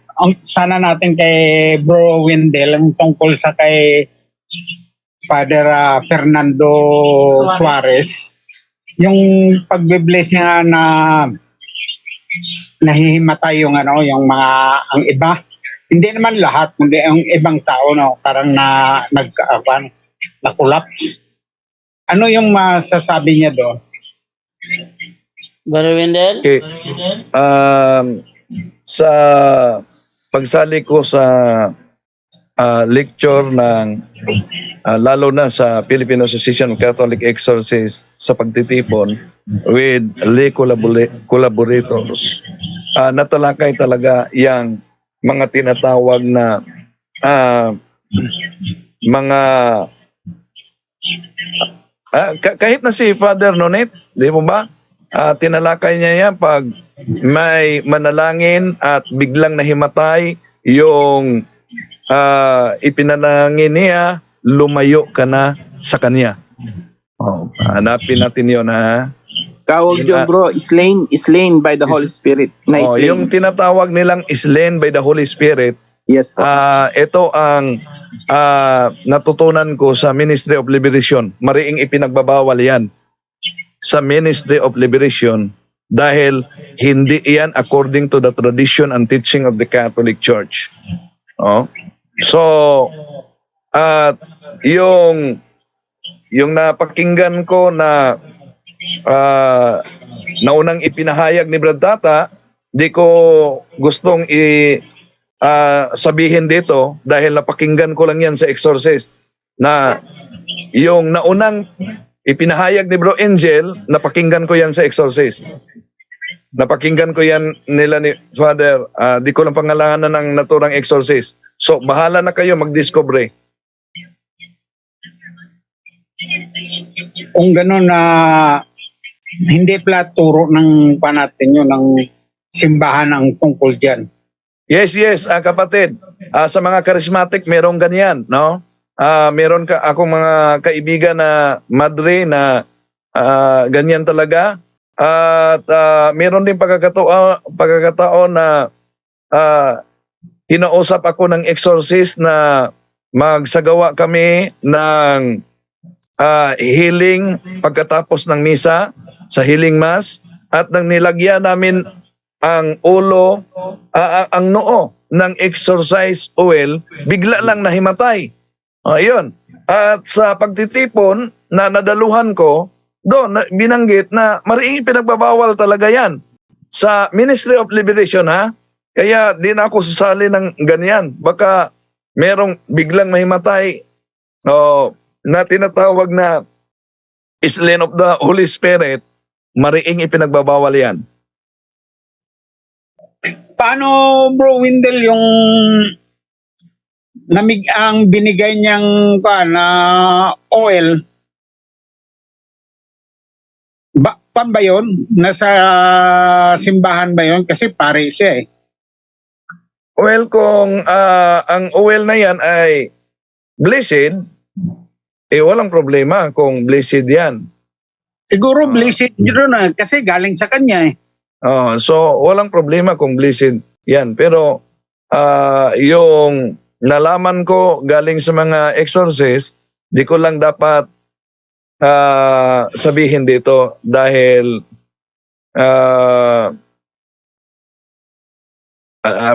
sana natin kay Bro Wendell ang tungkol sa kay Father Fernando Suarez. Yung pagbe-bless niya na nahihimatay yung yung mga ang iba. Hindi naman lahat, kundi ang ibang tao, no, parang na collapse. Ano yung masasabi niya doon? Brother Wendell? Okay. Sa pagsali ko sa lecture ng lalo na sa Philippine Association of Catholic Exorcists sa pagtitipon with lay collaborators, natalakay talaga yang mga tinatawag na mga kahit na si Father Nonet, di mo ba? Tinalakay niya yan pag may manalangin at biglang nahimatay yung ipinanalangin niya, lumayo ka na sa kanya. Hanapin natin yun, ha? Tawag yun, bro, slain by the Holy Spirit. Nice. Yung tinatawag nilang slain by the Holy Spirit, Yes po. ito ang natutunan ko sa Ministry of Liberation. Mariing ipinagbabawal yan sa Ministry of Liberation dahil hindi iyan according to the tradition and teaching of the Catholic Church. So, yung napakinggan ko na naunang ipinahayag ni Brad Tata, di ko gustong sabihin dito dahil napakinggan ko lang yan sa Exorcist, na yung naunang ipinahayag ni Bro Angel, napakinggan ko yan sa Exorcist. Napakinggan ko yan nila ni Father, di ko lang pangalanan ng naturang Exorcist. So, bahala na kayo mag-discover. Kung gano'n na hindi pala turo ng panatin yun, ng simbahan ang tungkol dyan. Yes, kapatid. Sa mga charismatic, merong ganyan, no? Meron akong mga kaibigan na madre na ganyan talaga. At meron din pagkakataon na kinausap ako ng exorcist na magsagawa kami ng healing pagkatapos ng misa, sa healing mass, at nang nilagyan namin ang ulo, ang noo ng exorcise oil, bigla lang nahimatay. Ayun. At sa pagtitipon na nadaluhan ko, doon binanggit na mariing pinagbabawal talaga yan sa Ministry of Liberation, ha? Kaya di na ako sasali ng ganyan. Baka merong biglang mahimatay na tinatawag na slain of the Holy Spirit, mariing ipinagbabawal yan. Paano, Bro Wendell, yung ang binigay niyang na oil, pan ba yun? Nasa simbahan ba yun? Kasi pare siya eh. Well, kung ang oil na yan ay blessed, walang problema kung blessed yan. Siguro blessed yun na kasi galing sa kanya eh. So walang problema kung blessed yan. Pero yung nalaman ko galing sa mga exorcist, di ko lang dapat sabihin dito dahil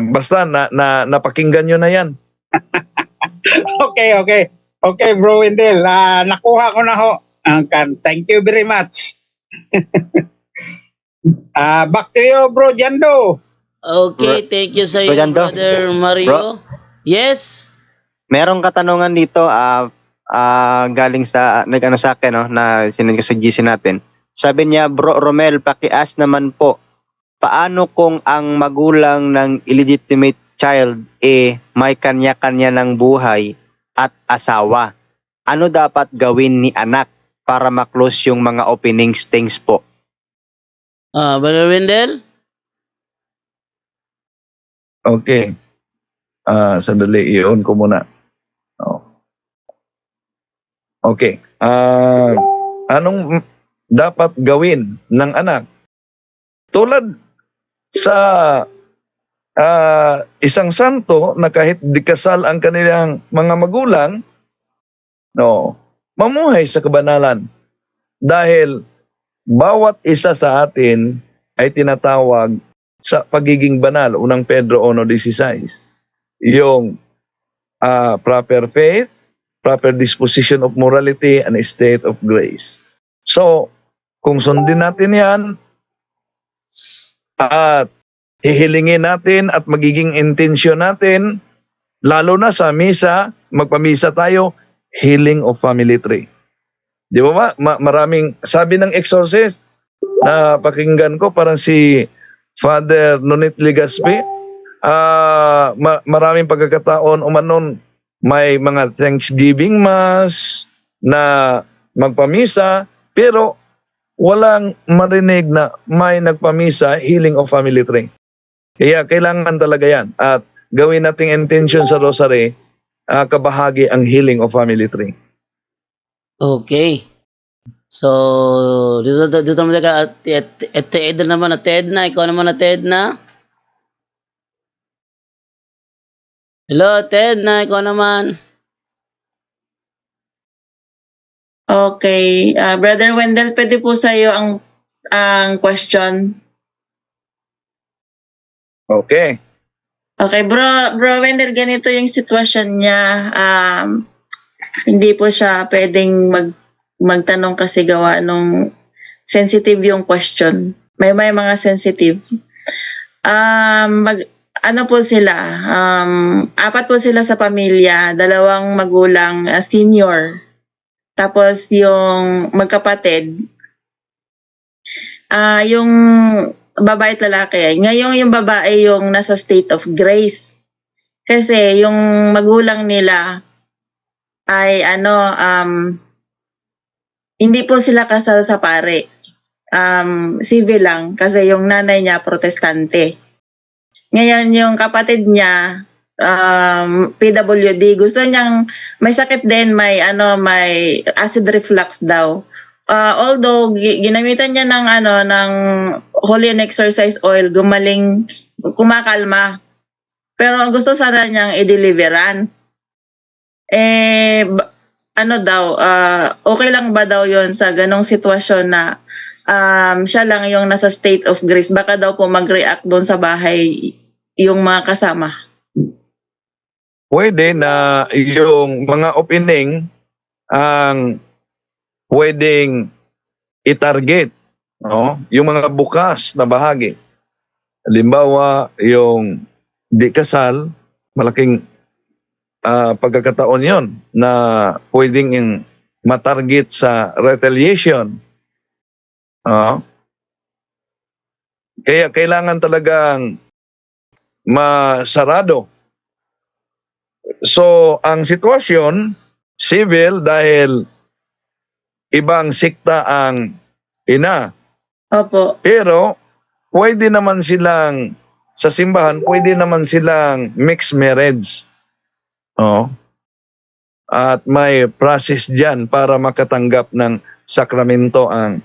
basta napakinggan nyo na yan. Okay. Okay, Bro Wendell. Nakuha ko na ho. Thank you very much. Back to you, Bro Jando. Okay, thank you sa iyo, Bro Jando. Brother Mario. Yes. Merong katanungan dito galing sa nag-ano sa akin no na sinend ko sa GC natin. Sabi niya, Bro Romel, paki-ask naman po, paano kung ang magulang ng illegitimate child may kanya-kanya ng buhay at asawa? Ano dapat gawin ni anak para ma-close yung mga opening stings po? Brother Wendell? Okay. Sandali, i-on ko muna. Okay. Anong dapat gawin ng anak? Tulad sa isang santo na kahit di kasal ang kanilang mga magulang, mamuhay sa kabanalan. Dahil bawat isa sa atin ay tinatawag sa pagiging banal. Unang Pedro 1:16. Yung proper faith, proper disposition of morality, and state of grace. So, kung sundin natin yan, at hihilingin natin at magiging intensyon natin, lalo na sa misa, magpamisa tayo, healing of family tree. Di ba maraming, sabi ng exorcist, na pakinggan ko, parang si Father Nonit Legaspi, maraming pagkakataon umanon, may mga Thanksgiving Mass na magpamisa, pero walang marinig na may nagpamisa, healing of family tree. Kaya kailangan talaga yan. At gawin nating intention sa rosary, kabahagi ang healing of family tree. Okay. So, dito mo ka at Ted naman na Ted na. Ikaw naman na Ted na. Hello, Ted na. Ikaw naman. Okay. Brother Wendell, pwede po sa'yo ang question. Okay. Okay, Bro Wendell, ganito yung sitwasyon niya. Hindi po siya pwedeng magtanong kasi gawa nung sensitive yung question. May mga sensitive. Ano po sila? 4 po sila sa pamilya, 2 magulang, senior. Tapos yung magkapatid, yung babae at lalaki. Ngayon yung babae yung nasa state of grace. Kasi yung magulang nila ay hindi po sila kasal sa pare. Civil lang kasi yung nanay niya protestante. Ngayon yung kapatid niya PWD, gusto niyang may sakit din, may acid reflux daw. Although ginamitan niya ng holy and exercise oil, gumaling, kumakalma. Pero ang gusto sana niyang i-deliverance. Okay lang ba daw 'yon sa ganong sitwasyon na siya lang yung nasa state of grace? Baka daw po mag-react doon sa bahay yung mga kasama. Pwede na yung mga opening ang pwedeng i-target, yung mga bukas na bahagi. Halimbawa, yung di kasal, malaking pagkakataon yon na pwedeng matarget sa retaliation. Kaya kailangan talagang masarado. So, ang sitwasyon, civil dahil ibang sikta ang ina. Opo. Pero, pwede naman silang, sa simbahan, pwede naman silang mixed marriage. At may process dyan para makatanggap ng sakramento ang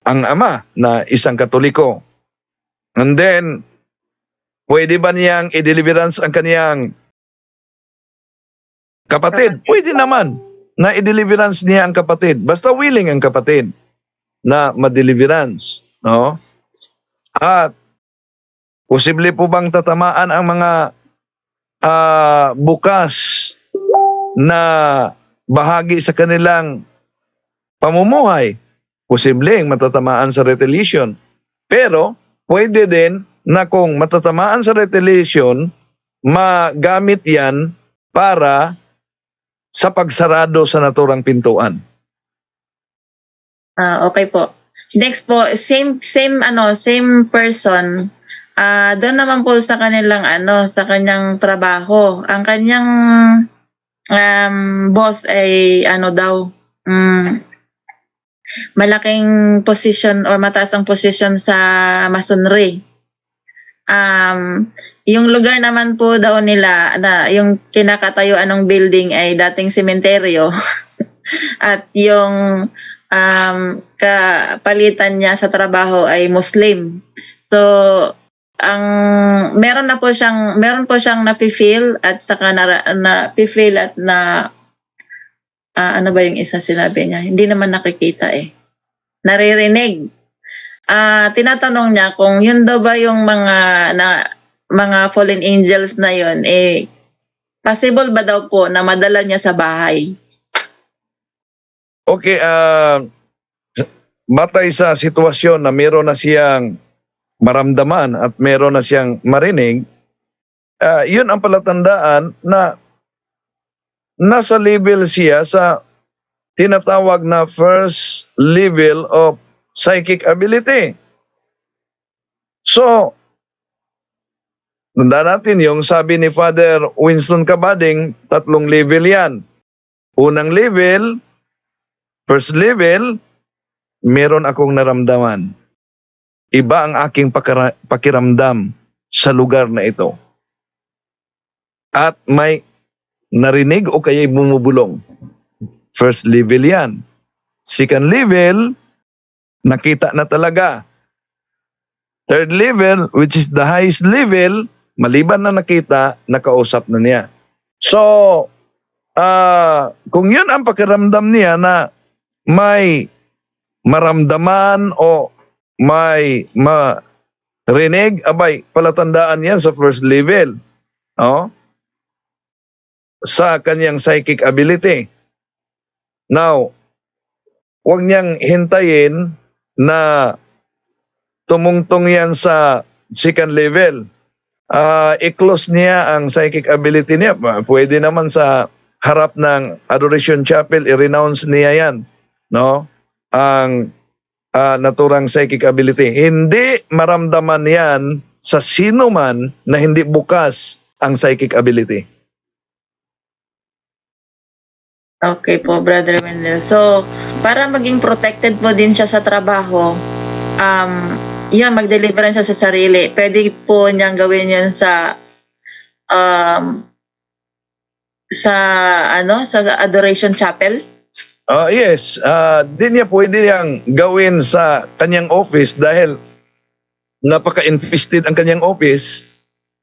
ang ama na isang Katoliko. And then, pwede ba niyang i-deliverance ang kaniyang kapatid? Pwede naman na i-deliverance niya ang kapatid. Basta willing ang kapatid na ma-deliverance. No? At posible po bang tatamaan ang mga bukas na bahagi sa kanilang pamumuhay? Posibleng matatamaan sa retaliation. Pero pwede din na kung matatamaan sa retaliation, magamit yan para sa pagsarado sa naturang pintuan. Okay po. Next po, same person. Doon naman po sa kanilang sa kanyang trabaho. Ang kanyang boss ay malaking position or mataas ang position sa masonry. Yung lugar naman po daw nila na yung kinakatayuan ng building ay dating sementeryo at yung kapalitan niya sa trabaho ay Muslim. So meron po siyang napi-feel at saka na-feel at na ano ba yung isa sinabi niya? Hindi naman nakikita naririnig. Tinatanong niya kung yun daw ba yung mga fallen angels na yun, possible ba daw po na madala niya sa bahay? Okay, batay sa sitwasyon na meron na siyang maramdaman at meron na siyang marinig, yun ang palatandaan na nasa level siya sa tinatawag na first level of psychic ability. So, tandaan natin yung sabi ni Father Winston Cabading, 3 level yan. Unang level, first level, meron akong naramdaman. Iba ang aking pakiramdam sa lugar na ito. At may narinig o kaya'y bumubulong. First level yan. Second level, nakita na talaga. Third level, which is the highest level, maliban na nakita, nakausap na niya. So, kung yun ang pakiramdam niya na may maramdaman o may marinig, abay, palatandaan yan sa first level. Sa kanyang psychic ability. Now, huwag niyang hintayin na tumungtong yan sa second level. I-close niya ang psychic ability niya. Pwede naman sa harap ng Adoration Chapel, i-renounce niya yan. No? Ang naturang psychic ability. Hindi maramdaman yan sa sino man na hindi bukas ang psychic ability. Okay po, Brother Wendell. So, para maging protected po din siya sa trabaho, mag-deliverance siya sa sarili. Pwede po niyang gawin yun sa Adoration Chapel? Yes, di niya pwede niyang gawin sa kanyang office dahil napaka-infested ang kanyang office.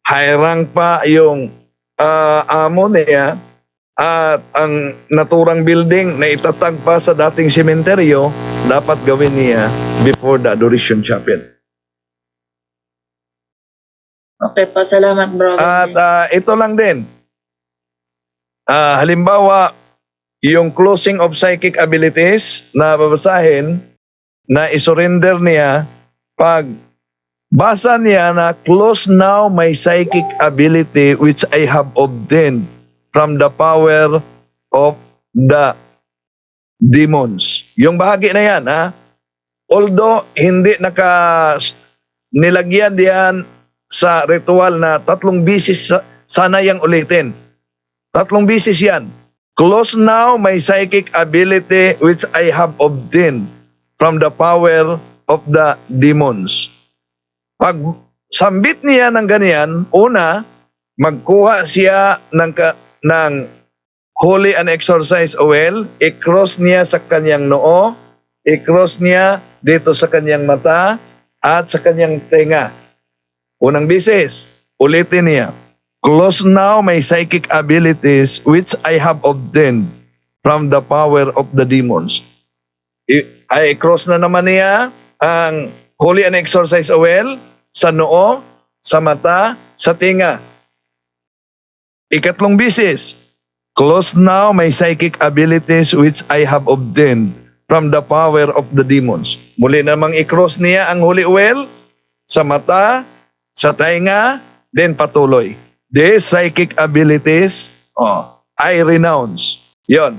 High rank pa yung amo niya. At ang naturang building na itatag pa sa dating sementeryo, dapat gawin niya before the Adoration Chapel. Okay po, salamat bro. At ito lang din. Halimbawa, yung closing of psychic abilities na babasahin, na isurrender niya, pag basa niya na close now my psychic ability which I have obtained from the power of the demons. Yung bahagi na yan, although hindi nilagyan diyan sa ritual na 3 bisis sana yang ulitin. 3 bisis yan. Close now my psychic ability which I have obtained from the power of the demons. Pag sambit niya ng ganyan, una, magkuha siya ng holy and exorcise oil, i-cross niya sa kanyang noo, i-cross niya dito sa kanyang mata at sa kanyang tenga. Unang bisis, ulitin niya. Close now my psychic abilities which I have obtained from the power of the demons. Ay cross na naman niya ang Holy and Exorcise Oil sa noo, sa mata, sa tinga. Ikatlong bisis, close now my psychic abilities which I have obtained from the power of the demons. Muli namang i-cross niya ang holy oil sa mata, sa tainga, then patuloy. These psychic abilities, I renounce. Yon.